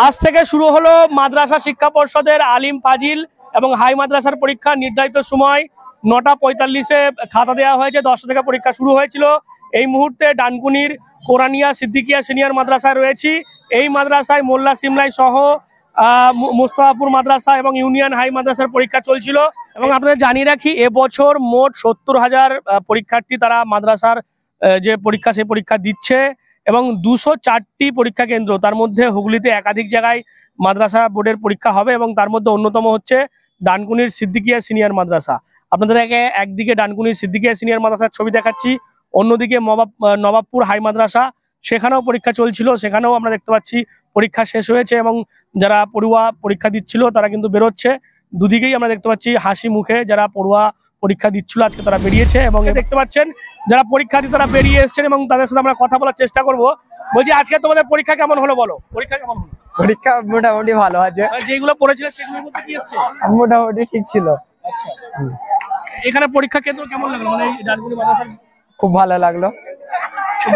আজ থেকে শুরু হলো মাদ্রাসা শিক্ষা পর্ষদের আলিম ফাজিল এবং হাই মাদ্রাসার পরীক্ষা। নির্ধারিত সময় 9:45-এ খাতা দেওয়া হয়েছে, 10টা থেকে পরীক্ষা শুরু হয়েছিল। এই মুহূর্তে ডানকুনির কোরআনিয়া সিদ্দিকিয়া সিনিয়র মাদ্রাসায় রয়েছি। এই মাদ্রাসায় মোল্লা সিমলাই সহ মুস্তাফাপুর মাদ্রাসা এবং ইউনিয়ন হাই মাদ্রাসার পরীক্ষা চলছিল। এবং আপনাদের জানিয়ে রাখি, এবছর মোট 70,000 পরীক্ষার্থী তারা মাদ্রাসার যে পরীক্ষা সেই পরীক্ষা দিচ্ছে এবং 204টি পরীক্ষা কেন্দ্র, তার মধ্যে হুগলিতে একাধিক জায়গায় মাদ্রাসা বোর্ডের পরীক্ষা হবে এবং তার মধ্যে অন্যতম হচ্ছে ডানকুনির সিদ্দিকিয়া সিনিয়র মাদ্রাসা। আপনাদের একদিকে ডানকুনির সিদ্দিকিয়া সিনিয়র মাদ্রাসার ছবি দেখাচ্ছি, অন্যদিকে নবাবপুর হাই মাদ্রাসা, সেখানেও পরীক্ষা চলছিল। সেখানেও আমরা দেখতে পাচ্ছি পরীক্ষা শেষ হয়েছে এবং যারা পড়ুয়া পরীক্ষা দিচ্ছিল তারা কিন্তু বেরোচ্ছে। দুদিকেই আমরা দেখতে পাচ্ছি হাসি মুখে যারা পড়ুয়া পরীক্ষা দিচ্ছিল আজকে তারা বেরিয়েছে এবং দেখতে পাচ্ছেন যারা পরীক্ষার্থী তারা বেরিয়ে এসছেন এবং তাদের সাথে আমরা কথা বলার চেষ্টা করব। বলছি, আজকে তোমাদের পরীক্ষা কেমন হলো বলো? পরীক্ষা কেমন হলো? পরীক্ষা মোটামুটি ভালো আছে। যেগুলো পড়েছিলে সেগুলোর মধ্যে কি এসেছে? মোটামুটি ঠিক ছিল। আচ্ছা, এখানে পরীক্ষা কেন্দ্র কেমন লাগলো? মানে এই ডানকুনি মাদ্রাসা খুব ভালো লাগলো।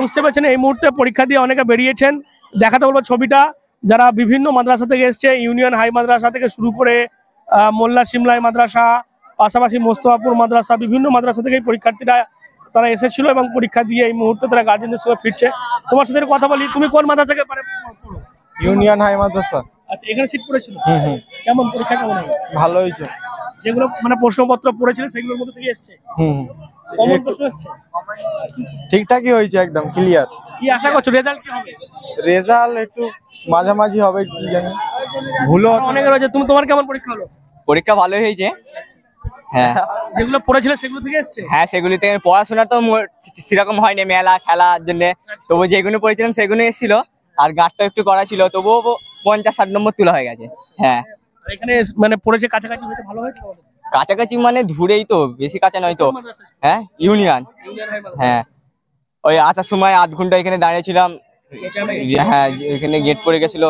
বুঝতে পারছেন এই মুহূর্তে পরীক্ষা দিয়ে অনেকে বেরিয়েছেন। দেখাতে বলবো ছবিটা, যারা বিভিন্ন মাদ্রাসা থেকে এসছে, ইউনিয়ন হাই মাদ্রাসা থেকে শুরু করে মোল্লা সিমলাই মাদ্রাসা, পাশাপাশি মোস্তফাপুর মাদ্রাসা, বিভিন্ন মাদ্রাসা থেকে পরীক্ষার্থীরা তারা এসেছিল এবং পরীক্ষা দিয়ে এই মুহূর্তে তারা গার্জেনদের সঙ্গে ফিরছে। তোমার সাথে কথা বলি, তুমি কোন মাদ্রাসা থেকে পড়ো? ইউনিয়ন হাই মাদ্রাসা। আচ্ছা, এখানে সিট পড়েছিল? কেমন পরীক্ষা কেমন হলো? ভালো হয়েছে। যেগুলো মানে প্রশ্নপত্র পড়েছিল সেগুলোর মধ্যে থেকে এসছে? কমন প্রশ্ন এসছে? ঠিকঠাকই হয়েছে, একদম ক্লিয়ার। কি আশা করছো রেজাল্ট কি হবে? রেজাল্ট একটু মাঝামাঝি হবে, কি জানি, ভুলও অনেক রয়েছে। তোমার কেমন পরীক্ষা হলো? পরীক্ষা ভালোই হয়েছে। হ্যাঁ, যেগুলো পড়েছিল সেগুলো থেকে এসছে? হ্যাঁ, সেগুলি থেকে পড়াশোনা তো সেরকম হয়নি, মেলা খেলার জন্য, তবু যেগুলো পড়েছিলাম সেগুলো এসেছিল। আর গাঁটটা একটু করা ছিল, তবুও 50-60 নম্বর তোলা হয়ে গেছে। হ্যাঁ, এখানে মানে পড়েছে কাছাকাছি হয়েছে, ভালো হয়েছে? কাছাকাছি মানে দূরেই তো, বেশি কাছে নয় তো। হ্যাঁ, ইউনিয়ন। হ্যাঁ, ওই আসার সময় আধ ঘন্টা এখানে দাঁড়িয়েছিলাম। হ্যাঁ, এখানে গেট পড়ে গেছিল।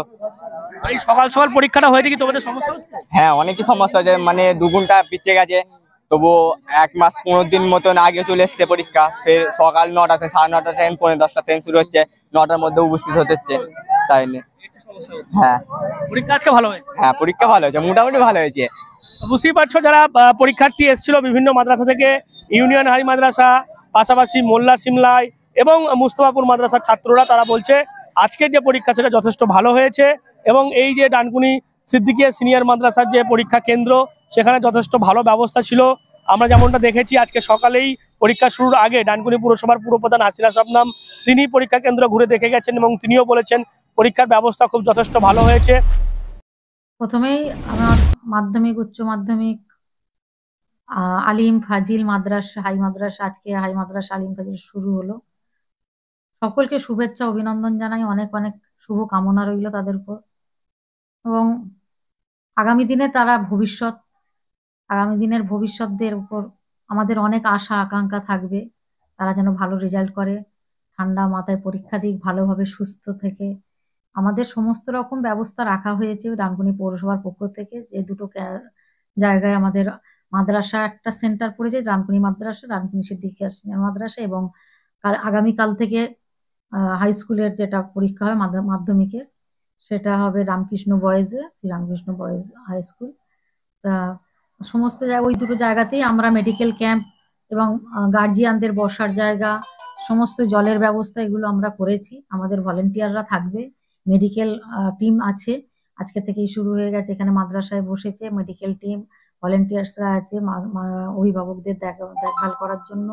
সকাল সকাল পরীক্ষাটা হয়েছে কি তোমাদের সমস্যা হচ্ছে? হ্যাঁ, অনেকই সমস্যা আছে, মানে 2 ঘন্টা পিছিয়ে গেছে। তবু 1 মাস 15 দিন মতন আগে চলে এসছে পরীক্ষা। ফের সকাল 9টাতে, 9:30 ট্রেন, 9:45 ট্রেন শুরু হচ্ছে, 9টার মধ্যে উপস্থিত হতে হচ্ছে। তাই নিয়ে হ্যাঁ, পরীক্ষা আজকে ভালো হয়েছে? হ্যাঁ, পরীক্ষা ভালো হয়েছে, মোটামুটি ভালো হয়েছে। বুঝতেই পারছো, যারা পরীক্ষার্থী এসেছিল বিভিন্ন মাদ্রাসা থেকে, ইউনিয়ন হাই মাদ্রাসা, পাশাপাশি মোল্লা সিমলাই এবং মুস্তফাপুর মাদ্রাসার ছাত্ররা, তারা বলছে আজকের যে পরীক্ষা সেটা যথেষ্ট ভালো হয়েছে এবং এই যে ডানকুনি সিদ্দিকিয়া সিনিয়র মাদ্রাসার যে পরীক্ষা কেন্দ্র, সেখানে যথেষ্ট ভালো ব্যবস্থা ছিল। আমরা যেমনটা দেখেছি আজকে সকালেই পরীক্ষা শুরুর আগে ডানকুনি পুরসভার পুরপ্রধান হাসিনা শবনম তিনি পরীক্ষা কেন্দ্র ঘুরে দেখে গেছেন এবং তিনিও বলেছেন পরীক্ষার ব্যবস্থা খুব যথেষ্ট ভালো হয়েছে। প্রথমেই আমার মাধ্যমিক, উচ্চ মাধ্যমিক, আলিম ফাজিল মাদ্রাসা, হাই মাদ্রাসা, আজকে হাই মাদ্রাসা আলিম ফাজিল শুরু হলো। সকলকে শুভেচ্ছা অভিনন্দন জানাই, অনেক অনেক শুভ কামনা রইল তাদের উপর। এবং আগামী দিনে তারা আগামী দিনের ভবিষ্যৎদের উপর আমাদের অনেক আশা আকাঙ্ক্ষা থাকবে। তারা যেন ভালো রেজাল্ট করে, ঠান্ডা মাথায় পরীক্ষা দিক, ভালোভাবে সুস্থ থেকে। আমাদের সমস্ত রকম ব্যবস্থা রাখা হয়েছে ডানকুনি পৌরসভার পক্ষ থেকে, যে দুটো জায়গায় আমাদের মাদ্রাসা একটা সেন্টার পড়েছে, ডানকুনি মাদ্রাসা, ডানকুনি সিদ্দিকিয়া সিনিয়র মাদ্রাসা, এবং আগামীকাল থেকে হাই স্কুলের যেটা পরীক্ষা হয় মাধ্যমিকের, সেটা হবে রামকৃষ্ণ বয়েজে, শ্রীরামকৃষ্ণ বয়েজ হাই স্কুল। তা সমস্ত ওই দুটো জায়গাতেই আমরা মেডিকেল ক্যাম্প এবং গার্জিয়ানদের বসার জায়গা, সমস্ত জলের ব্যবস্থা, এগুলো আমরা করেছি। আমাদের ভলেন্টিয়াররা থাকবে, মেডিকেল টিম আছে, আজকে থেকেই শুরু হয়ে গেছে। এখানে মাদ্রাসায় বসেছে মেডিকেল টিম, ভলেন্টিয়ার্সরা আছে অভিভাবকদের দেখভাল করার জন্য,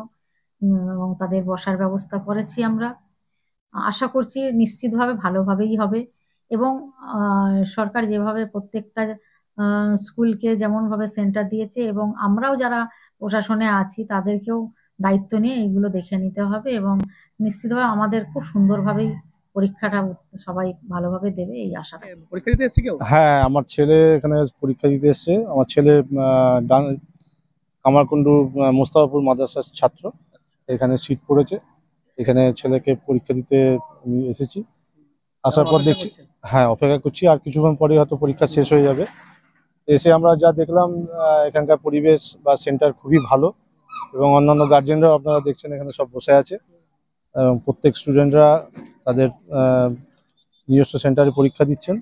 এবং তাদের বসার ব্যবস্থা করেছি আমরা। আশা করছি নিশ্চিতভাবে ভালোভাবেই হবে। এবং সরকার যেভাবে প্রত্যেকটা স্কুলকে যেমনভাবে সেন্টার দিয়েছে, এবং আমরাও যারা প্রশাসনে আছি তাদেরকেও দায়িত্ব নিয়ে এইগুলো দেখে নিতে হবে, এবং নিশ্চিতভাবে আমাদের খুব সুন্দরভাবেই পরীক্ষাটা সবাই ভালোভাবে দেবে এই আশা। পরীক্ষা দিতে এসেছে কেউ? হ্যাঁ, আমার ছেলে এখানে পরীক্ষা দিতে এসছে। আমার ছেলে কামারকুণ্ডু মোস্তাফাপুর মাদ্রাসার ছাত্র, এখানে সিট পড়েছে। এখানে ছেলেকে পরীক্ষা দিতে আমি এসেছি। আসার পর দেখছি, হ্যাঁ, অপেক্ষা করছি, আর কিছুক্ষণ পরে হয়তো পরীক্ষা শেষ হয়ে যাবে। এসে আমরা যা দেখলাম, এখানকার পরিবেশ বা সেন্টার খুবই ভালো, এবং অন্যান্য গার্জেনরাও আপনারা দেখছেন এখানে সব বসে আছে, এবং প্রত্যেক স্টুডেন্টরা তাদের নিজস্ব সেন্টারে পরীক্ষা দিচ্ছেন।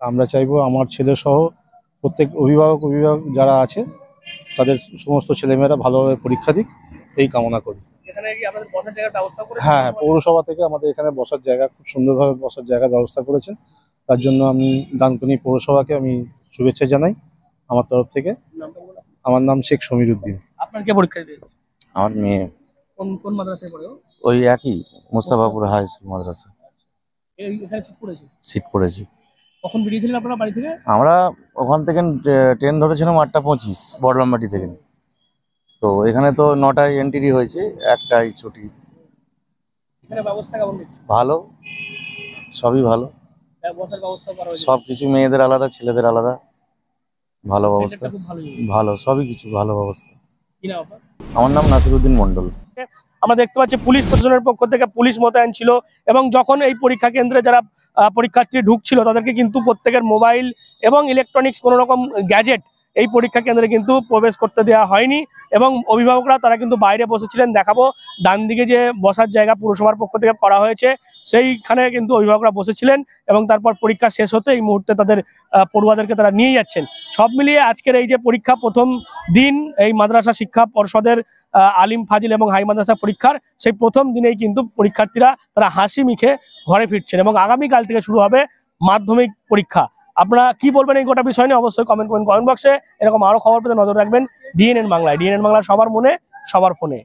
আমরা চাইবো আমার ছেলে সহ প্রত্যেক অভিভাবক যারা আছে তাদের সমস্ত ছেলেমেয়েরা ভালোভাবে পরীক্ষা দিক, এই কামনা করি। এখানে কি আপনাদের বসার জায়গার ব্যবস্থা করেছেন? হ্যাঁ হ্যাঁ, পৌরসভা থেকে আমাদের এখানে বসার জায়গা, খুব সুন্দরভাবে বসার জায়গার ব্যবস্থা করেছেন। তার জন্য আমি ডানকুনি পৌরসভাকে আমি শুভেচ্ছা জানাই আমার তরফ থেকে। নামটা বলুন। আমার নাম শেখ সমীর উদ্দিন। আপনার কে পরীক্ষা দিতে এসেছে? আমার মেয়ে কোন কোন মাদ্রাসায় পড়ে ও? ওই একই মোস্তাফাপুর হাই স্কুল মাদ্রাসা এখানে সিট পড়েছে। সিট পড়েছি। কখন বেরিয়েছিলেন আপনারা বাড়ি থেকে? আমরা ওখান থেকে ট্রেন ধরেছিলাম 8টা 25 বড়লামবাটি থেকে। তো এখানে তো 9টায় এন্ট্রি হয়েছে, 1টায় ছুটি। এখানে ব্যবস্থা কেমন দেখছেন? ভালো, সবই ভালো, বসার ব্যবস্থা করা হয়েছে? সব কিছু মেয়েদের আলাদা ছেলেদের আলাদা, ভালো ব্যবস্থা। সেন্টারটা খুব ভালো জিনিস। ভালো, সবই কিছু ভালো ব্যবস্থা। কি নাম আপনার? আমার নাম নাসিরউদ্দিন মন্ডল। আমরা দেখতে পাচ্ছি পুলিশ প্রশাসনের পক্ষ থেকে পুলিশ মোতায়েন ছিল এবং যখন এই পরীক্ষা কেন্দ্রে যারা পরীক্ষার্থী ঢুকছিল তাদেরকে কিন্তু প্রত্যেকের মোবাইল এবং ইলেকট্রনিক্স কোনো রকম গ্যাজেট এই পরীক্ষা কেন্দ্রে কিন্তু প্রবেশ করতে দেওয়া হয়নি এবং অভিভাবকরা তারা কিন্তু বাইরে বসেছিলেন। দেখাবো ডান দিকে যে বসার জায়গা পুরসভার পক্ষ থেকে করা হয়েছে সেইখানে কিন্তু অভিভাবকরা বসেছিলেন এবং তারপর পরীক্ষা শেষ হতে এই মুহূর্তে তাদের পড়ুয়াদেরকে তারা নিয়ে যাচ্ছেন। সব মিলিয়ে আজকের এই যে পরীক্ষা প্রথম দিন এই মাদ্রাসা শিক্ষা পর্ষদের আলিম ফাজিল এবং হাই মাদ্রাসা পরীক্ষার সেই প্রথম দিনেই কিন্তু পরীক্ষার্থীরা তারা হাসি মুখে ঘরে ফিরছেন এবং আগামীকাল থেকে শুরু হবে মাধ্যমিক পরীক্ষা। আপনারা কি বলবেন এই গোটা বিষয় নিয়ে অবশ্যই কমেন্ট করবেন কমেন্ট বক্সে। এরকম আরো খবর পেতে নজর রাখবেন ডিএনএন বাংলায়। ডিএনএন বাংলা সবার মনে সবার ফোনে।